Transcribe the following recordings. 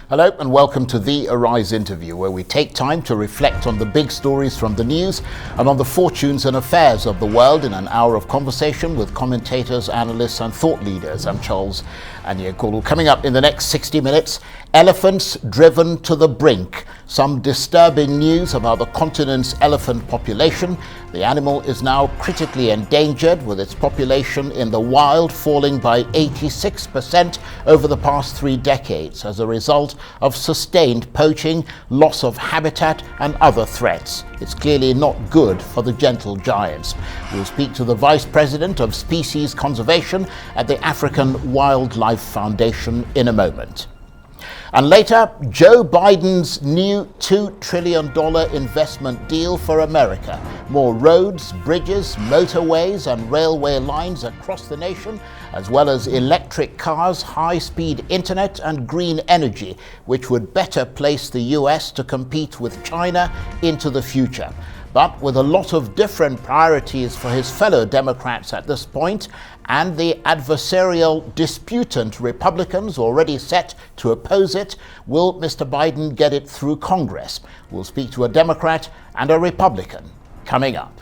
Hello and welcome to the Arise interview, where we take time to reflect on the big stories from the news and on the fortunes and affairs of the world in an hour of conversation with commentators, analysts and thought leaders. I'm Charles Iucn. Coming up in the next 60 minutes, elephants driven to the brink. Some disturbing news about the continent's elephant population. The animal is now critically endangered, with its population in the wild falling by 86% over the past 3 decades as a result of sustained poaching, loss of habitat and other threats. It's clearly not good for the gentle giants. We'll speak to the Vice President of Species Conservation at the African Wildlife Foundation in a moment. And later, Joe Biden's new $2 trillion investment deal for America. More roads, bridges, motorways and railway lines across the nation, as well as electric cars, high-speed internet and green energy, which would better place the US to compete with China into the future. But with a lot of different priorities for his fellow Democrats at this point, and the adversarial disputant Republicans already set to oppose it, will Mr. Biden get it through Congress? We'll speak to a Democrat and a Republican coming up.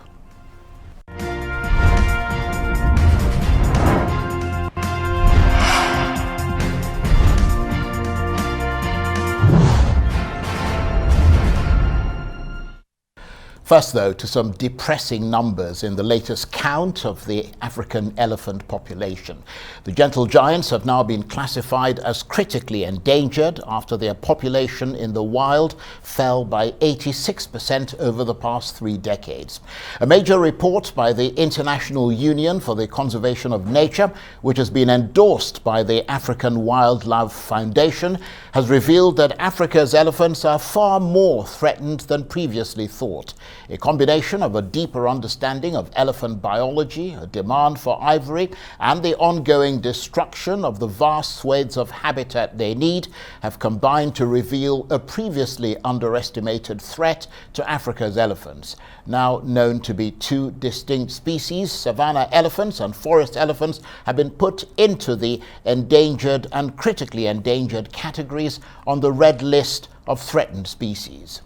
First, though, to some depressing numbers in the latest count of the African elephant population. The gentle giants have now been classified as critically endangered after their population in the wild fell by 86% over the past 3 decades. A major report by the International Union for the Conservation of Nature, which has been endorsed by the African Wildlife Foundation, has revealed that Africa's elephants are far more threatened than previously thought. A combination of a deeper understanding of elephant biology, a demand for ivory, and the ongoing destruction of the vast swathes of habitat they need have combined to reveal a previously underestimated threat to Africa's elephants. Now known to be 2 distinct species, savanna elephants and forest elephants, have been put into the endangered and critically endangered categories on the red list of threatened species.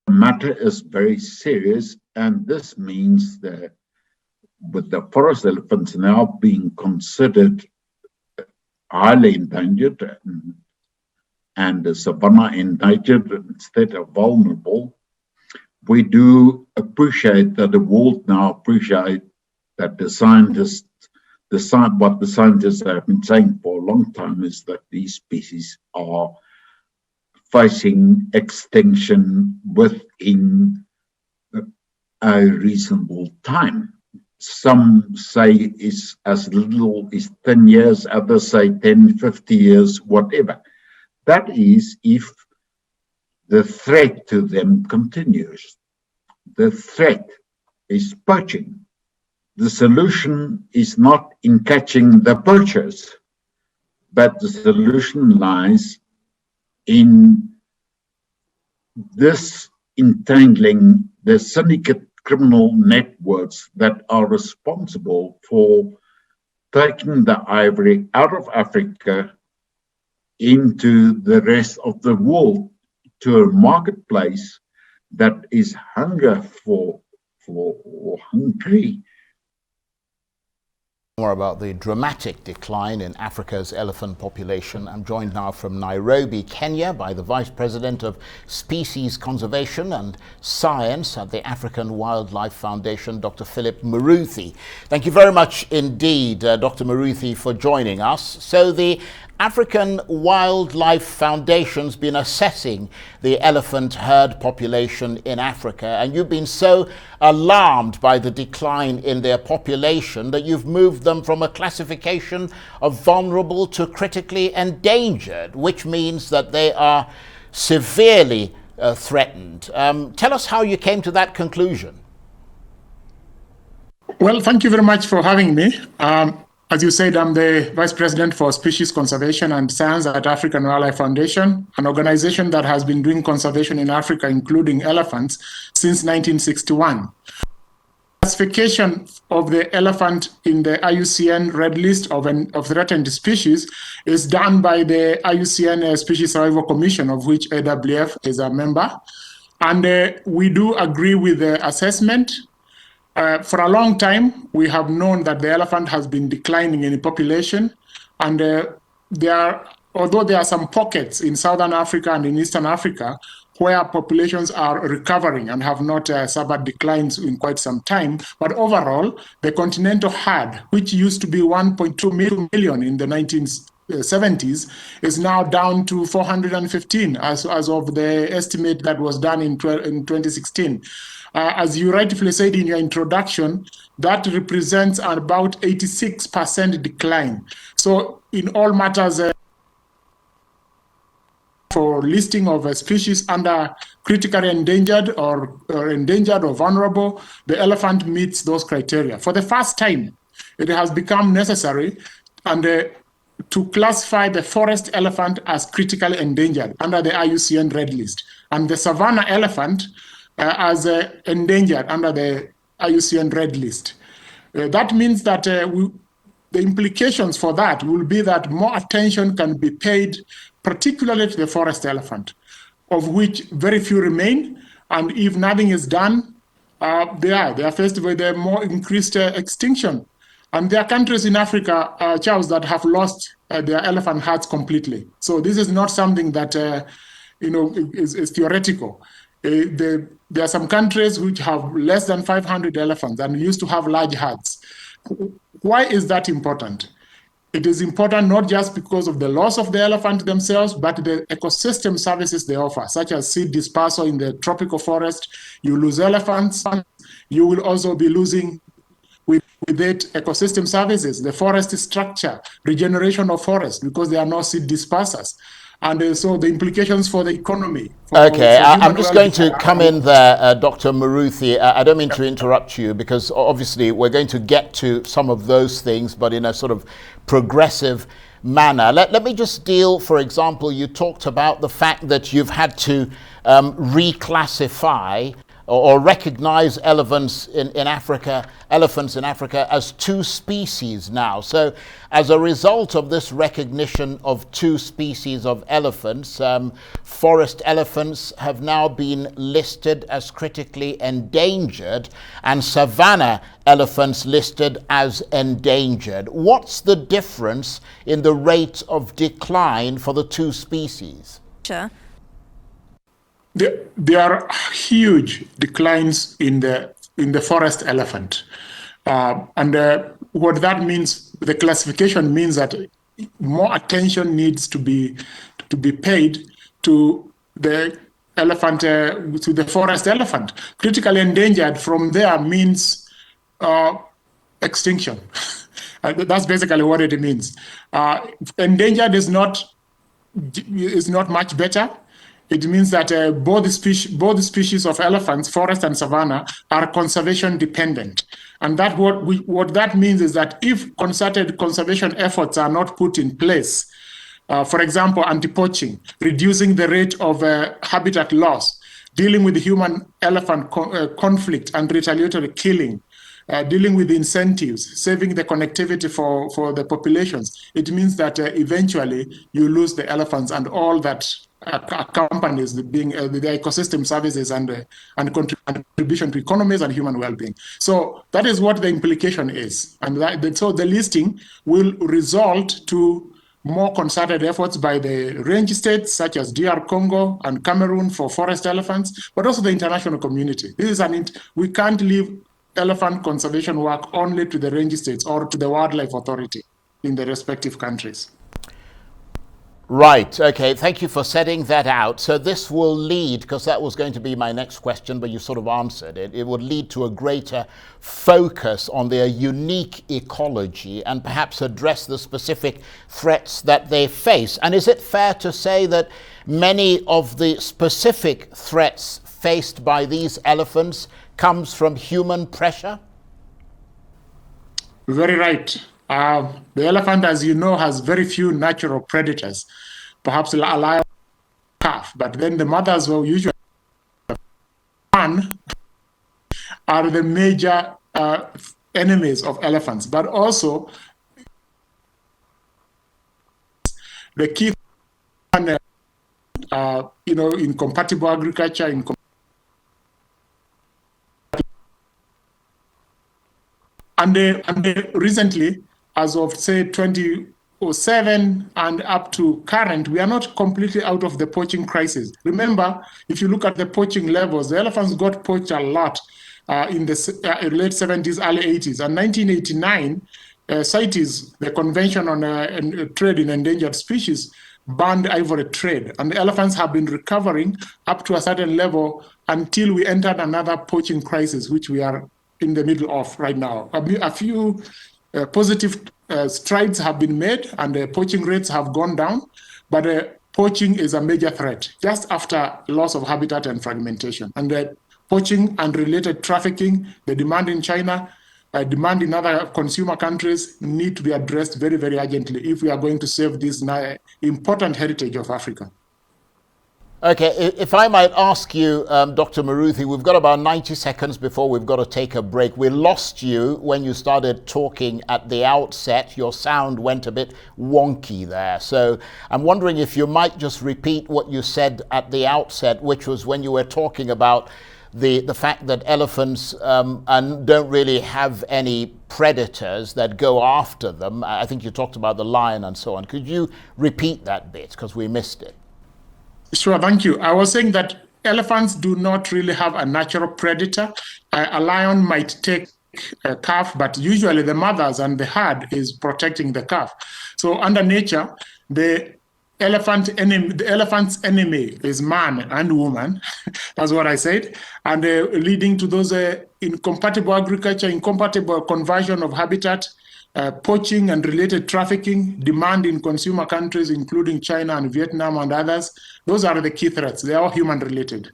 The matter is very serious, and this means that with the forest elephants now being considered highly endangered and the savanna endangered instead of vulnerable, we do appreciate that the world now appreciate that the scientists, what the scientists have been saying for a long time is that these species are facing extinction within a reasonable time. Some say is as little as 10 years, others say 10, 50 years, whatever. That is if the threat to them continues. The threat is poaching. The solution is not in catching the poachers, but the solution lies in this entangling the syndicate criminal networks that are responsible for taking the ivory out of Africa into the rest of the world, to a marketplace that is hungry. More about the dramatic decline in Africa's elephant population. I'm joined now from Nairobi, Kenya, by the Vice President of Species Conservation and Science at the African Wildlife Foundation, Dr. Philip Muruthi. Thank you very much indeed, Dr. Muruthi, for joining us. So the African Wildlife Foundation's been assessing the elephant herd population in Africa, and you've been so alarmed by the decline in their population that you've moved them from a classification of vulnerable to critically endangered, which means that they are severely threatened. Tell us how you came to that conclusion. Well, thank you very much for having me. As you said, I'm the Vice President for Species Conservation and Science at African Wildlife Foundation, an organization that has been doing conservation in Africa, including elephants, since 1961. classification of the elephant in the IUCN Red List of threatened species is done by the IUCN Species Survival Commission, of which AWF is a member. And we do agree with the assessment. For a long time, we have known that the elephant has been declining in population, and although there are some pockets in Southern Africa and in Eastern Africa where populations are recovering and have not suffered declines in quite some time, but overall, the continental herd, which used to be 1.2 million in the 1970s, is now down to 415 as of the estimate that was done in 2016. As you rightfully said in your introduction, that represents about 86% decline. So in all matters, for listing of a species under critically endangered or endangered or vulnerable, the elephant meets those criteria. For the first time, it has become necessary to classify the forest elephant as critically endangered under the IUCN Red List, and the savanna elephant as endangered under the IUCN Red List. That means that the implications for that will be that more attention can be paid particularly to the forest elephant, of which very few remain. And if nothing is done, they are faced with a more increased extinction. And there are countries in Africa, Charles, that have lost their elephant herds completely. So this is not something that is theoretical. There are some countries which have less than 500 elephants and used to have large herds. Why is that important? It is important not just because of the loss of the elephant themselves, but the ecosystem services they offer, such as seed dispersal in the tropical forest. You lose elephants, you will also be losing with it ecosystem services, the forest structure, regeneration of forest, because there are no seed dispersers. And so the implications for the economy. I'm just going to come in there, Dr. Muruthi. I don't mean to interrupt you, because obviously we're going to get to some of those things, but in a sort of progressive manner. Let me just deal, for example, you talked about the fact that you've had to reclassify or recognize elephants in Africa as two species now. So as a result of this recognition of two species of elephants, forest elephants have now been listed as critically endangered and savanna elephants listed as endangered. What's the difference in the rate of decline for the two species? Sure. There are huge declines in the forest elephant, and what that means, the classification means that more attention needs to be paid to the elephant, to the forest elephant. Critically endangered from there means extinction. That's basically what it means. Endangered is not much better. It means that both species of elephants, forest and savanna, are conservation dependent. And that what that means is that if concerted conservation efforts are not put in place, for example, anti-poaching, reducing the rate of habitat loss, dealing with the human-elephant conflict and retaliatory killing, dealing with incentives, saving the connectivity for the populations, it means that eventually you lose the elephants and all that accompanies being the ecosystem services and contribution to economies and human well-being. So that is what the implication is. And so the listing will result to more concerted efforts by the range states such as DR Congo and Cameroon for forest elephants, but also the international community. We can't leave elephant conservation work only to the range states or to the wildlife authority in the respective countries. Right, okay, thank you for setting that out. So this will lead, because that was going to be my next question, but you sort of answered it. It would lead to a greater focus on their unique ecology and perhaps address the specific threats that they face. And is it fair to say that many of the specific threats faced by these elephants comes from human pressure? Very right. The elephant, as you know, has very few natural predators, perhaps a lion, calf, but then the mothers will usually are the major enemies of elephants, but also the key, incompatible agriculture, and recently, as of say 2007 and up to current, we are not completely out of the poaching crisis. Remember, if you look at the poaching levels, the elephants got poached a lot in the late 70s, early 80s. And 1989, CITES, the Convention on Trade in Endangered Species, banned ivory trade. And the elephants have been recovering up to a certain level until we entered another poaching crisis, which we are in the middle of right now. A few positive strides have been made, and the poaching rates have gone down, but poaching is a major threat just after loss of habitat and fragmentation. And the poaching and related trafficking, the demand in China, demand in other consumer countries need to be addressed very, very urgently if we are going to save this important heritage of Africa. Okay, if I might ask you, Dr. Muruthi, we've got about 90 seconds before we've got to take a break. We lost you when you started talking at the outset. Your sound went a bit wonky there. So I'm wondering if you might just repeat what you said at the outset, which was when you were talking about the fact that elephants don't really have any predators that go after them. I think you talked about the lion and so on. Could you repeat that bit, because we missed it? Sure, thank you. I was saying that elephants do not really have a natural predator. A lion might take a calf, but usually the mothers and the herd is protecting the calf. So under nature, the elephant's enemy is man and woman. That's what I said. And leading to those incompatible agriculture, incompatible conversion of habitat, poaching and related trafficking, demand in consumer countries, including China and Vietnam and others. Those are the key threats. They are all human related.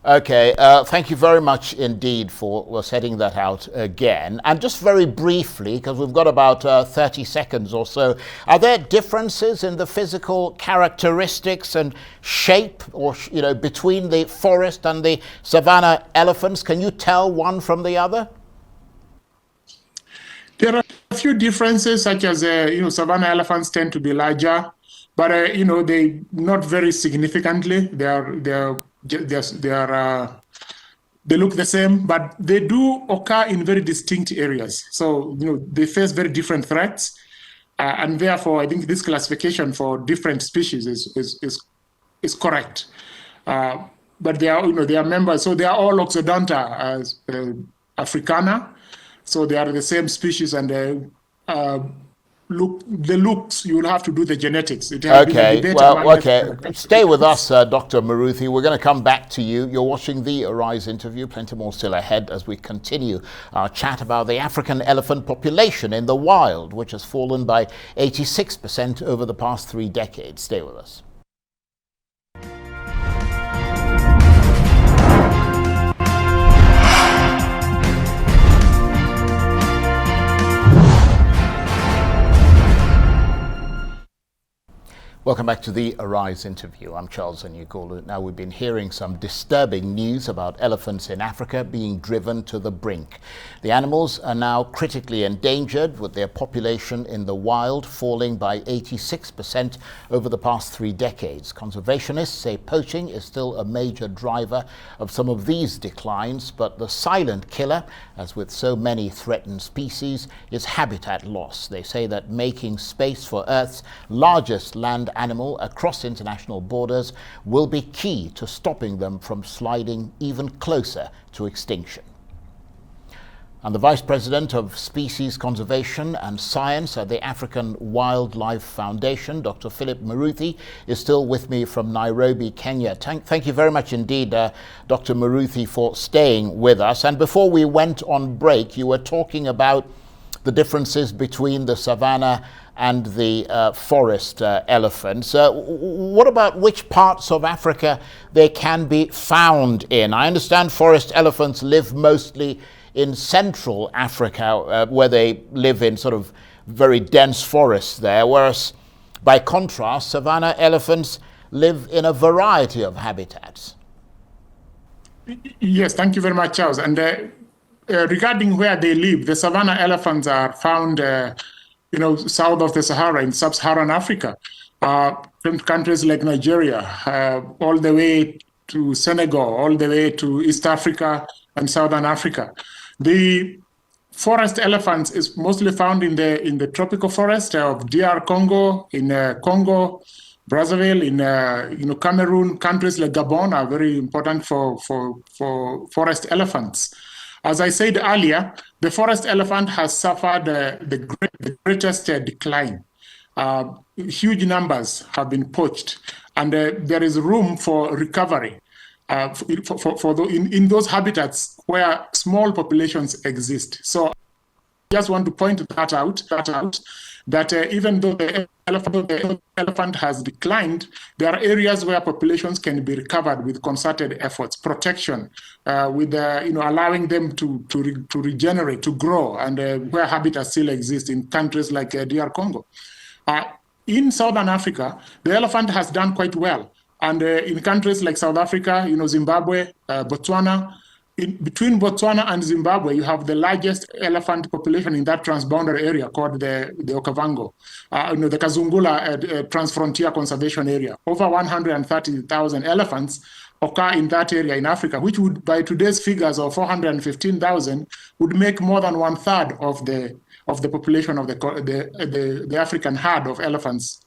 Okay, thank you very much indeed for setting that out again. And just very briefly, because we've got about 30 seconds or so, are there differences in the physical characteristics and shape, or between the forest and the savanna elephants? Can you tell one from the other? There are a few differences, such as savanna elephants tend to be larger, but they not very significantly. They look the same, but they do occur in very distinct areas. So they face very different threats, and therefore I think this classification for different species is correct. But they are members, so they are all Oxodonta as africana. So they are the same species, and the looks, you will have to do the genetics. Stay with us, Dr. Muruthi. We're going to come back to you. You're watching the Arise interview. Plenty more still ahead as we continue our chat about the African elephant population in the wild, which has fallen by 86% over the past 3 decades. Stay with us. Welcome back to the Arise interview. I'm Charles Iucn. Now, we've been hearing some disturbing news about elephants in Africa being driven to the brink. The animals are now critically endangered, with their population in the wild falling by 86% over the past 3 decades. Conservationists say poaching is still a major driver of some of these declines, but the silent killer, as with so many threatened species, is habitat loss. They say that making space for Earth's largest land animal across international borders will be key to stopping them from sliding even closer to extinction. And the Vice President of Species Conservation and Science at the African Wildlife Foundation, Dr. Philip Muruthi, is still with me from Nairobi, Kenya. Thank you very much indeed, Dr. Muruthi, for staying with us. And before we went on break, you were talking about the differences between the savanna and the forest elephants. What about which parts of Africa they can be found in? I understand forest elephants live mostly in Central Africa, where they live in sort of very dense forests there, whereas by contrast, savanna elephants live in a variety of habitats. Yes, thank you very much, Charles. And regarding where they live, the savanna elephants are found, south of the Sahara in sub-Saharan Africa, from countries like Nigeria, all the way to Senegal, all the way to East Africa and Southern Africa. The forest elephants is mostly found in the tropical forest of DR Congo, in Congo, Brazzaville, in Cameroon. Countries like Gabon are very important for forest elephants. As I said earlier, the forest elephant has suffered the greatest decline. Huge numbers have been poached, and there is room for recovery in those habitats where small populations exist. So I just want to point that out, that even though the elephant has declined, there are areas where populations can be recovered with concerted efforts, protection, with allowing them to regenerate, to grow, and where habitats still exist in countries like DR Congo. In Southern Africa, the elephant has done quite well. And in countries like South Africa, Zimbabwe, Botswana, between Botswana and Zimbabwe, you have the largest elephant population in that transboundary area called the Okavango, the Kazungula Transfrontier Conservation Area. Over 130,000 elephants occur in that area in Africa, which would, by today's figures of 415,000, would make more than 1/3 of the population of the African herd of elephants.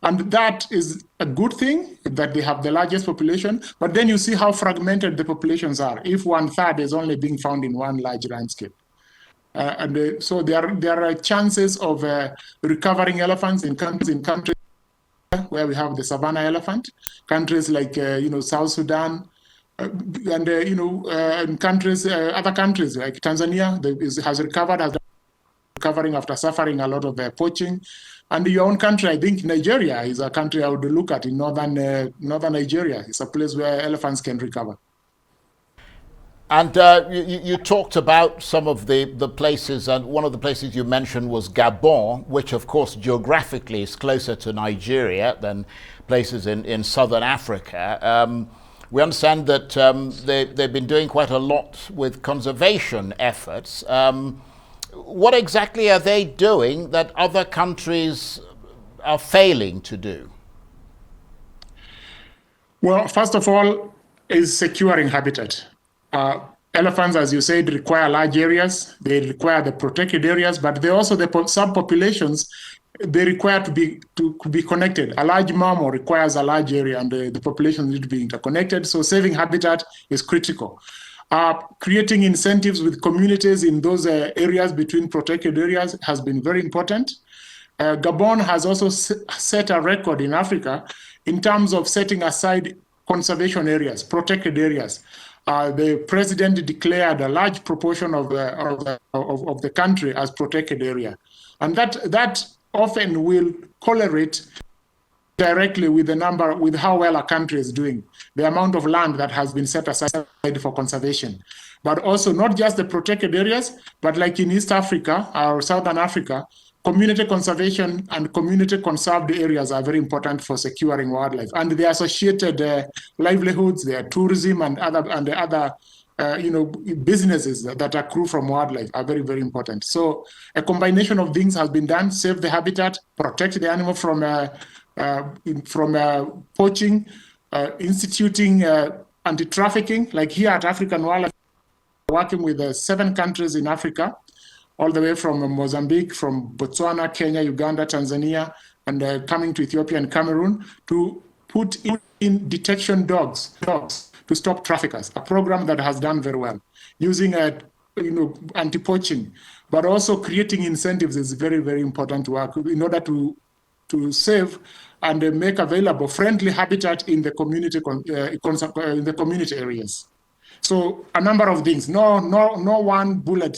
And that is a good thing, that they have the largest population, but then you see how fragmented the populations are if 1/3 is only being found in one large landscape. So there are chances of recovering elephants in countries where we have the savanna elephant, countries like South Sudan, and in countries, other countries like Tanzania has recovering after suffering a lot of poaching. And your own country, I think Nigeria is a country I would look at in northern Nigeria. It's a place where elephants can recover. And you talked about some of the places, and one of the places you mentioned was Gabon, which of course geographically is closer to Nigeria than places in southern Africa. We understand that they've been doing quite a lot with conservation efforts. What exactly are they doing that other countries are failing to do? Well, first of all, is securing habitat. Elephants, as you said, require large areas. They require the protected areas, but they also, the subpopulations, they require to be connected. A large mammal requires a large area, and the populations need to be interconnected. So saving habitat is critical. Creating incentives with communities in those areas between protected areas has been very important. Gabon has also set a record in Africa in terms of setting aside conservation areas, protected areas. The president declared a large proportion of the country as protected area, and that often will correlate directly with how well a country is doing, the amount of land that has been set aside for conservation. But also not just the protected areas, but like in East Africa or Southern Africa, community conservation and community conserved areas are very important for securing wildlife. And the associated livelihoods, their tourism and other businesses that accrue from wildlife are very, very important. So a combination of things has been done: save the habitat, protect the animal from poaching, instituting anti-trafficking. Like here at African Wildlife, working with 7 countries in Africa, all the way from Mozambique, from Botswana, Kenya, Uganda, Tanzania, and coming to Ethiopia and Cameroon, to put in detection dogs to stop traffickers, a program that has done very well, using anti-poaching, but also creating incentives is very, very important work in order to save and make available friendly habitat in the community areas. So a number of things. No one bullet,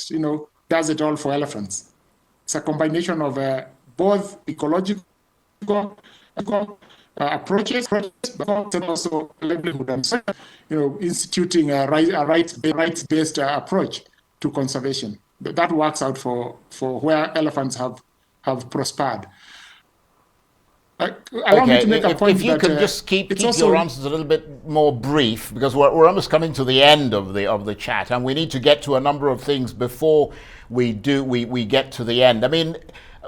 does it all for elephants. It's a combination of both ecological approaches, but also livelihood, and instituting a rights-based approach to conservation. That works out for where elephants have prospered. Allow me to make a point if you can just keep your answers a little bit more brief, because we're almost coming to the end of the chat, and we need to get to a number of things before we get to the end. I mean,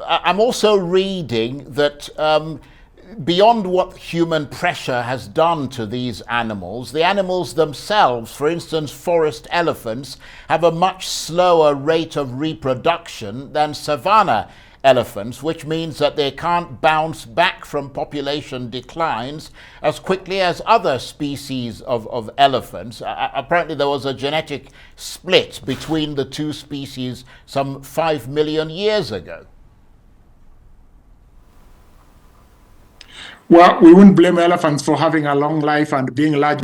I'm also reading that beyond what human pressure has done to these animals, the animals themselves, for instance, forest elephants, have a much slower rate of reproduction than savanna elephants, which means that they can't bounce back from population declines as quickly as other species of elephants. Apparently there was a genetic split between the two species some 5 million years ago. Well, we wouldn't blame elephants for having a long life and being large,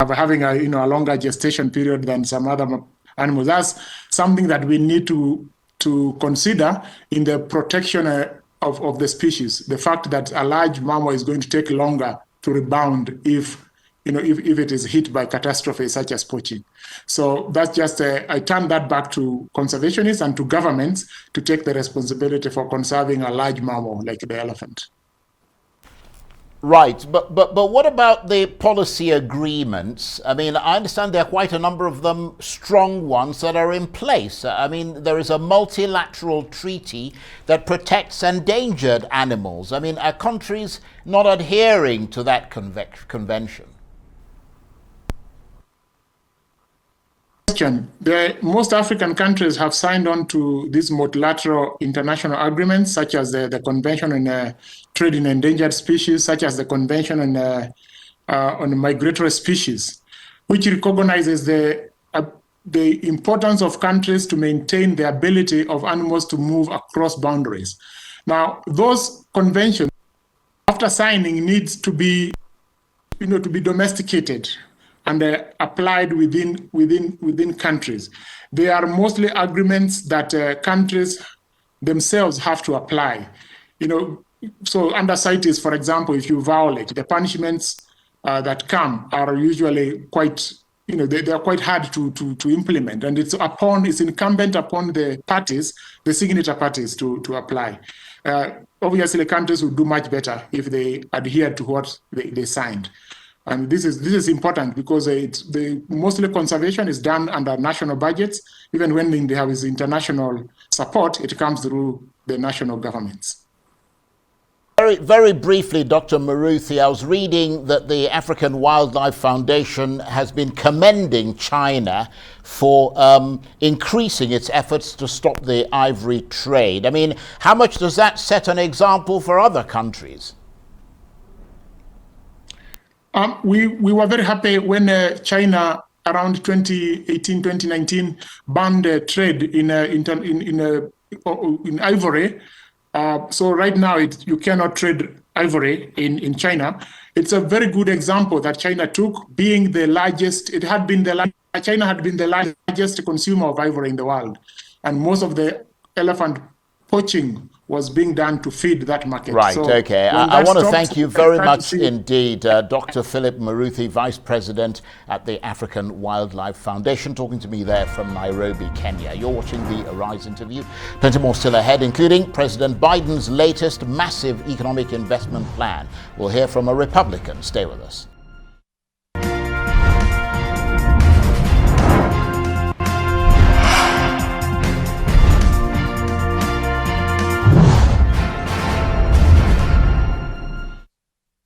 having a longer gestation period than some other animals. That's something that we need to consider in the protection of the species. The fact that a large mammal is going to take longer to rebound if it is hit by catastrophes such as poaching. So that's just I turn that back to conservationists and to governments to take the responsibility for conserving a large mammal like the elephant. Right, but what about the policy agreements? I mean, I understand there are quite a number of them, strong ones that are in place. I mean, there is a multilateral treaty that protects endangered animals. I mean, are countries not adhering to that convention? Most African countries have signed on to these multilateral international agreements, such as the Convention on Trade in Endangered Species, such as the Convention on Migratory Species, which recognizes the importance of countries to maintain the ability of animals to move across boundaries. Now, those conventions, after signing, needs to be domesticated and applied within countries. They are mostly agreements that countries themselves have to apply. So under CITES, for example, if you violate, the punishments that come are usually quite, they are quite hard to implement, and it's incumbent upon the parties, the signature parties, to apply. Obviously, countries will do much better if they adhere to what they signed. And this is important because mostly conservation is done under national budgets. Even when there is international support, it comes through the national governments. Very, very briefly, Dr. Muruthi, I was reading that the African Wildlife Foundation has been commending China for increasing its efforts to stop the ivory trade. I mean, how much does that set an example for other countries? We were very happy when China around 2018, 2019 banned trade in ivory. So right now you cannot trade ivory in China. It's a very good example that China took, being the largest. China had been the largest consumer of ivory in the world, and most of the elephant poaching was being done to feed that market. Right, so okay. I want to thank you very much indeed, Dr. Philip Muruthi, Vice President at the African Wildlife Foundation, talking to me there from Nairobi, Kenya. You're watching the Arise interview. Plenty more still ahead, including President Biden's latest massive economic investment plan. We'll hear from a Republican. Stay with us.